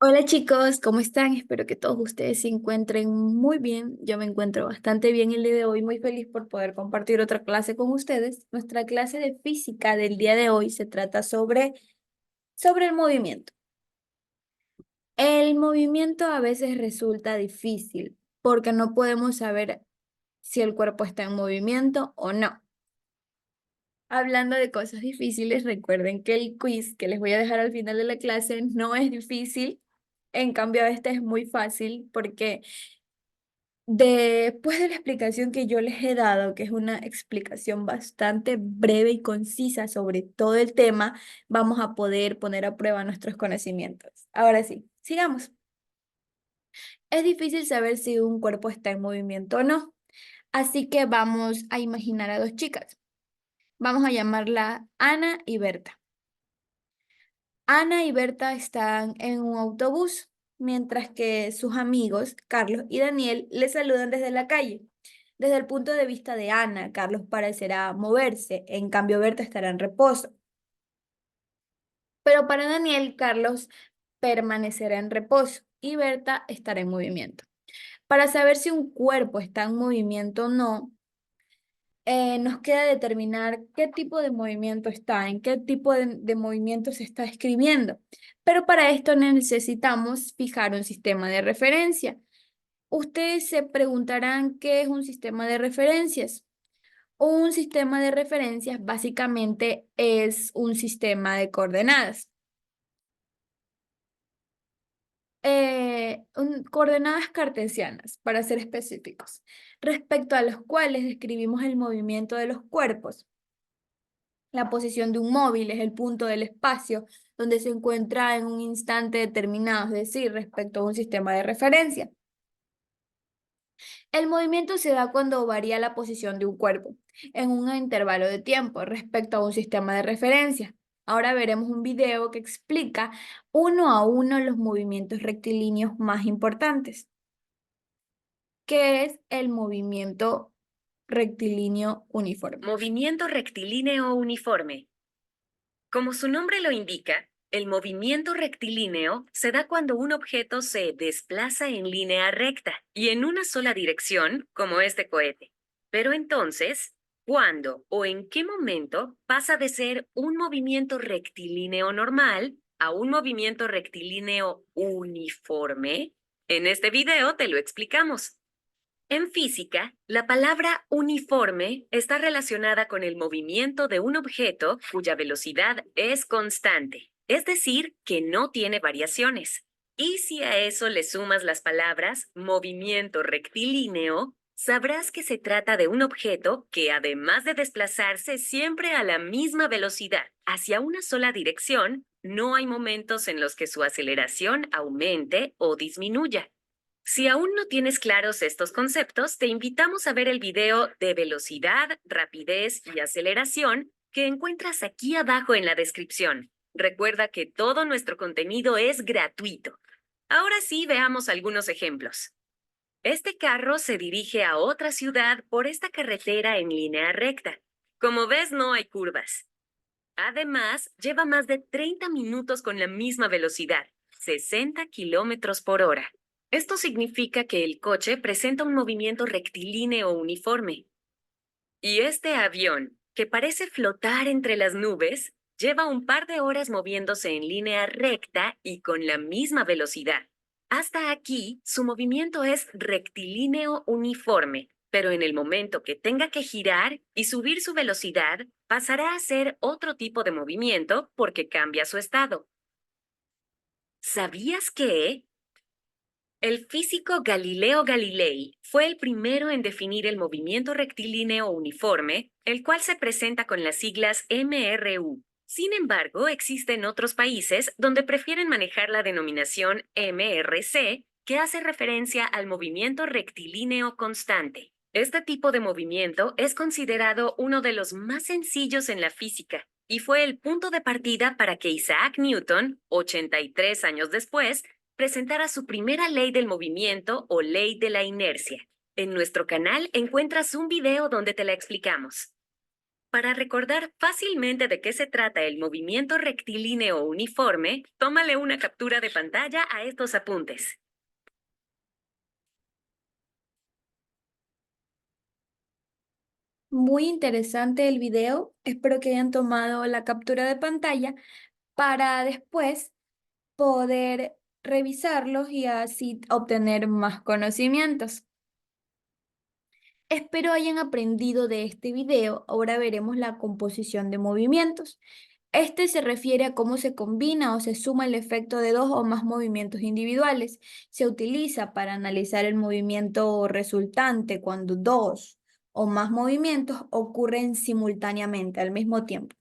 Hola chicos, ¿cómo están? Espero que todos ustedes se encuentren muy bien. Yo me encuentro bastante bien el día de hoy, muy feliz por poder compartir otra clase con ustedes. Nuestra clase de física del día de hoy se trata sobre el movimiento. El movimiento a veces resulta difícil porque no podemos saber si el cuerpo está en movimiento o no. Hablando de cosas difíciles, recuerden que el quiz que les voy a dejar al final de la clase no es difícil. En cambio, este es muy fácil porque después de la explicación que yo les he dado, que es una explicación bastante breve y concisa sobre todo el tema, vamos a poder poner a prueba nuestros conocimientos. Ahora sí, sigamos. Es difícil saber si un cuerpo está en movimiento o no, así que vamos a imaginar a dos chicas. Vamos a llamarla Ana y Berta. Ana y Berta están en un autobús, mientras que sus amigos, Carlos y Daniel, les saludan desde la calle. Desde el punto de vista de Ana, Carlos parecerá moverse, en cambio Berta estará en reposo. Pero para Daniel, Carlos permanecerá en reposo y Berta estará en movimiento. Para saber si un cuerpo está en movimiento o no, nos queda determinar qué tipo de movimiento está, en qué tipo de movimiento se está escribiendo. Pero para esto necesitamos fijar un sistema de referencia. Ustedes se preguntarán qué es un sistema de referencias. Un sistema de referencias básicamente es un sistema de coordenadas. Coordenadas cartesianas, para ser específicos, respecto a los cuales describimos el movimiento de los cuerpos. La posición de un móvil es el punto del espacio donde se encuentra en un instante determinado, es decir, respecto a un sistema de referencia. El movimiento se da cuando varía la posición de un cuerpo en un intervalo de tiempo respecto a un sistema de referencia. Ahora veremos un video que explica uno a uno los movimientos rectilíneos más importantes, que es el movimiento rectilíneo uniforme. Movimiento rectilíneo uniforme. Como su nombre lo indica, el movimiento rectilíneo se da cuando un objeto se desplaza en línea recta y en una sola dirección, como este cohete. Pero entonces, ¿cuándo o en qué momento pasa de ser un movimiento rectilíneo normal a un movimiento rectilíneo uniforme? En este video te lo explicamos. En física, la palabra uniforme está relacionada con el movimiento de un objeto cuya velocidad es constante, es decir, que no tiene variaciones. Y si a eso le sumas las palabras movimiento rectilíneo, sabrás que se trata de un objeto que, además de desplazarse siempre a la misma velocidad hacia una sola dirección, no hay momentos en los que su aceleración aumente o disminuya. Si aún no tienes claros estos conceptos, te invitamos a ver el video de velocidad, rapidez y aceleración que encuentras aquí abajo en la descripción. Recuerda que todo nuestro contenido es gratuito. Ahora sí, veamos algunos ejemplos. Este carro se dirige a otra ciudad por esta carretera en línea recta. Como ves, no hay curvas. Además, lleva más de 30 minutos con la misma velocidad, 60 kilómetros por hora. Esto significa que el coche presenta un movimiento rectilíneo uniforme. Y este avión, que parece flotar entre las nubes, lleva un par de horas moviéndose en línea recta y con la misma velocidad. Hasta aquí, su movimiento es rectilíneo uniforme, pero en el momento que tenga que girar y subir su velocidad, pasará a ser otro tipo de movimiento porque cambia su estado. ¿Sabías que el físico Galileo Galilei fue el primero en definir el movimiento rectilíneo uniforme, el cual se presenta con las siglas MRU? Sin embargo, existen otros países donde prefieren manejar la denominación MRC, que hace referencia al movimiento rectilíneo constante. Este tipo de movimiento es considerado uno de los más sencillos en la física y fue el punto de partida para que Isaac Newton, 83 años después, presentara su primera ley del movimiento o ley de la inercia. En nuestro canal encuentras un video donde te la explicamos. Para recordar fácilmente de qué se trata el movimiento rectilíneo uniforme, tómale una captura de pantalla a estos apuntes. Muy interesante el video. Espero que hayan tomado la captura de pantalla para después poder revisarlos y así obtener más conocimientos. Espero hayan aprendido de este video. Ahora veremos la composición de movimientos. Este se refiere a cómo se combina o se suma el efecto de dos o más movimientos individuales. Se utiliza para analizar el movimiento resultante cuando dos o más movimientos ocurren simultáneamente al mismo tiempo.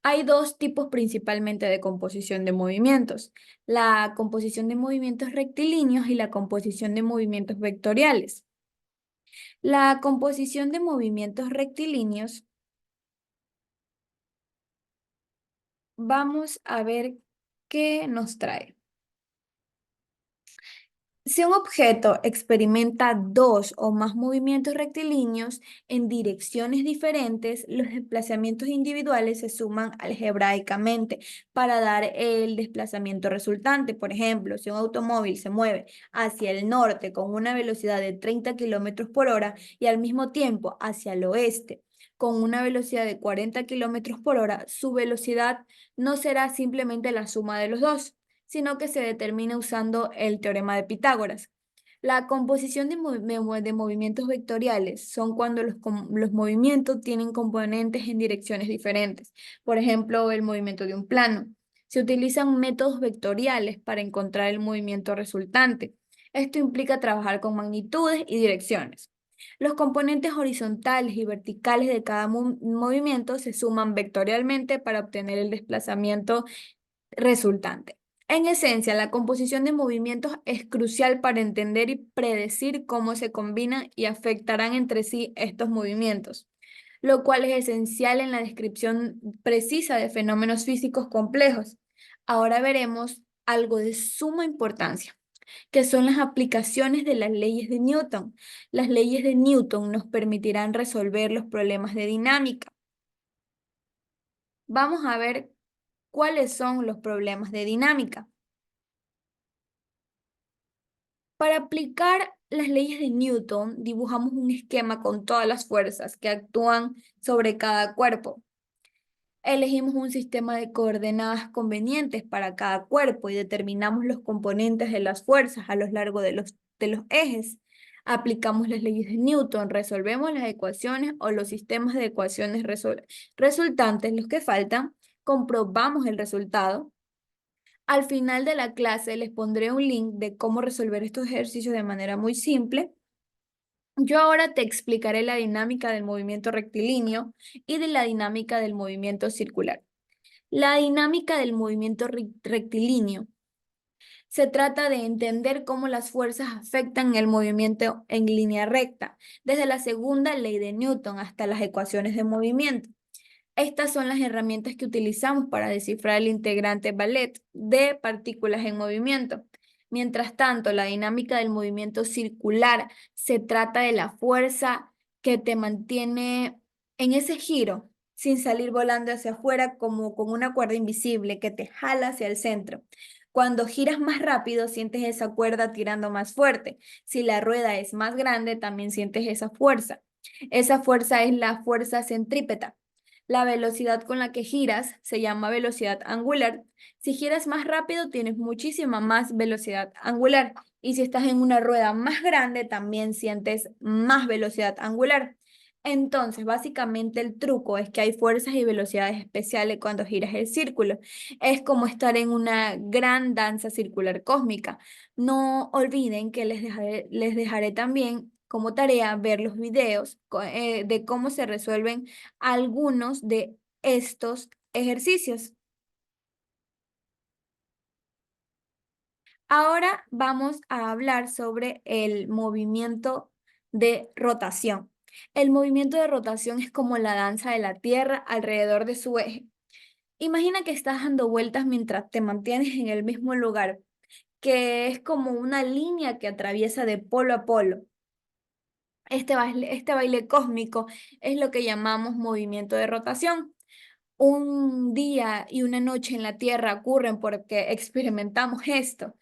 Hay dos tipos principalmente de composición de movimientos: la composición de movimientos rectilíneos y la composición de movimientos vectoriales. La composición de movimientos rectilíneos, vamos a ver qué nos trae. Si un objeto experimenta dos o más movimientos rectilíneos en direcciones diferentes, los desplazamientos individuales se suman algebraicamente para dar el desplazamiento resultante. Por ejemplo, si un automóvil se mueve hacia el norte con una velocidad de 30 kilómetros por hora y al mismo tiempo hacia el oeste con una velocidad de 40 kilómetros por hora, su velocidad no será simplemente la suma de los dos, sino que se determina usando el teorema de Pitágoras. La composición de movimientos vectoriales son cuando los movimientos tienen componentes en direcciones diferentes. Por ejemplo, el movimiento de un plano. Se utilizan métodos vectoriales para encontrar el movimiento resultante. Esto implica trabajar con magnitudes y direcciones. Los componentes horizontales y verticales de cada movimiento se suman vectorialmente para obtener el desplazamiento resultante. En esencia, la composición de movimientos es crucial para entender y predecir cómo se combinan y afectarán entre sí estos movimientos, lo cual es esencial en la descripción precisa de fenómenos físicos complejos. Ahora veremos algo de suma importancia, que son las aplicaciones de las leyes de Newton. Las leyes de Newton nos permitirán resolver los problemas de dinámica. Vamos a ver cuáles son los problemas de dinámica. Para aplicar las leyes de Newton, dibujamos un esquema con todas las fuerzas que actúan sobre cada cuerpo. Elegimos un sistema de coordenadas convenientes para cada cuerpo y determinamos los componentes de las fuerzas a lo largo de los ejes. Aplicamos las leyes de Newton, resolvemos las ecuaciones o los sistemas de ecuaciones resultantes, los que faltan, comprobamos el resultado. Al final de la clase les pondré un link de cómo resolver estos ejercicios de manera muy simple. Yo ahora te explicaré la dinámica del movimiento rectilíneo y de la dinámica del movimiento circular. La dinámica del movimiento rectilíneo se trata de entender cómo las fuerzas afectan el movimiento en línea recta, desde la segunda ley de Newton hasta las ecuaciones de movimiento. Estas son las herramientas que utilizamos para descifrar el integrante ballet de partículas en movimiento. Mientras tanto, la dinámica del movimiento circular se trata de la fuerza que te mantiene en ese giro sin salir volando hacia afuera como con una cuerda invisible que te jala hacia el centro. Cuando giras más rápido, sientes esa cuerda tirando más fuerte. Si la rueda es más grande, también sientes esa fuerza. Esa fuerza es la fuerza centrípeta. La velocidad con la que giras se llama velocidad angular. Si giras más rápido, tienes muchísima más velocidad angular. Y si estás en una rueda más grande, también sientes más velocidad angular. Entonces, básicamente el truco es que hay fuerzas y velocidades especiales cuando giras el círculo. Es como estar en una gran danza circular cósmica. No olviden que les dejaré también como tarea ver los videos de cómo se resuelven algunos de estos ejercicios. Ahora vamos a hablar sobre el movimiento de rotación. El movimiento de rotación es como la danza de la Tierra alrededor de su eje. Imagina que estás dando vueltas mientras te mantienes en el mismo lugar, que es como una línea que atraviesa de polo a polo. Este baile cósmico es lo que llamamos movimiento de rotación. Un día y una noche en la Tierra ocurren porque experimentamos esto,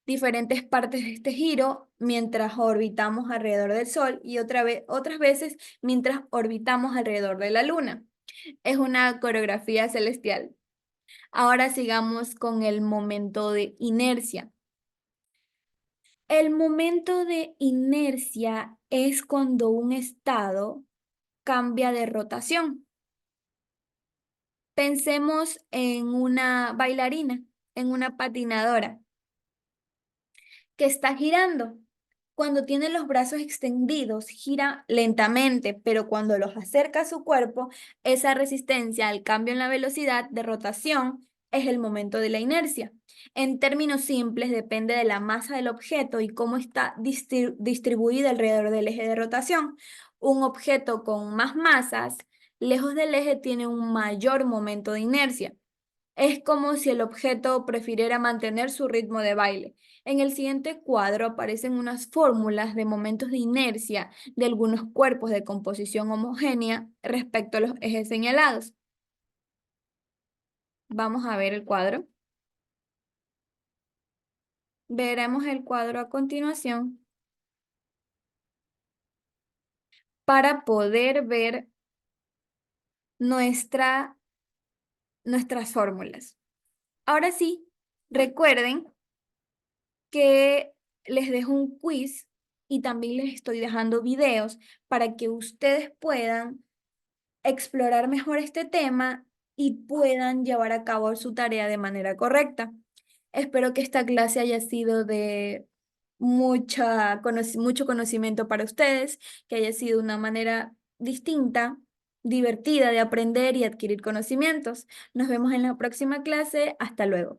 diferentes partes de este giro mientras orbitamos alrededor del Sol y otras veces mientras orbitamos alrededor de la Luna. Es una coreografía celestial. Ahora sigamos con el momento de inercia. El momento de inercia es cuando un estado cambia de rotación. Pensemos en una bailarina, en una patinadora que está girando. Cuando tiene los brazos extendidos, gira lentamente, pero cuando los acerca a su cuerpo, esa resistencia al cambio en la velocidad de rotación es el momento de la inercia. En términos simples, depende de la masa del objeto y cómo está distribuida alrededor del eje de rotación. Un objeto con más masas, lejos del eje, tiene un mayor momento de inercia. Es como si el objeto prefiriera mantener su ritmo de baile. En el siguiente cuadro aparecen unas fórmulas de momentos de inercia de algunos cuerpos de composición homogénea respecto a los ejes señalados. Vamos a ver el cuadro. Veremos el cuadro a continuación para poder ver nuestra, nuestras fórmulas. Ahora sí, recuerden que les dejo un quiz y también les estoy dejando videos para que ustedes puedan explorar mejor este tema y puedan llevar a cabo su tarea de manera correcta. Espero que esta clase haya sido de mucho conocimiento para ustedes, que haya sido una manera distinta, divertida de aprender y adquirir conocimientos. Nos vemos en la próxima clase. Hasta luego.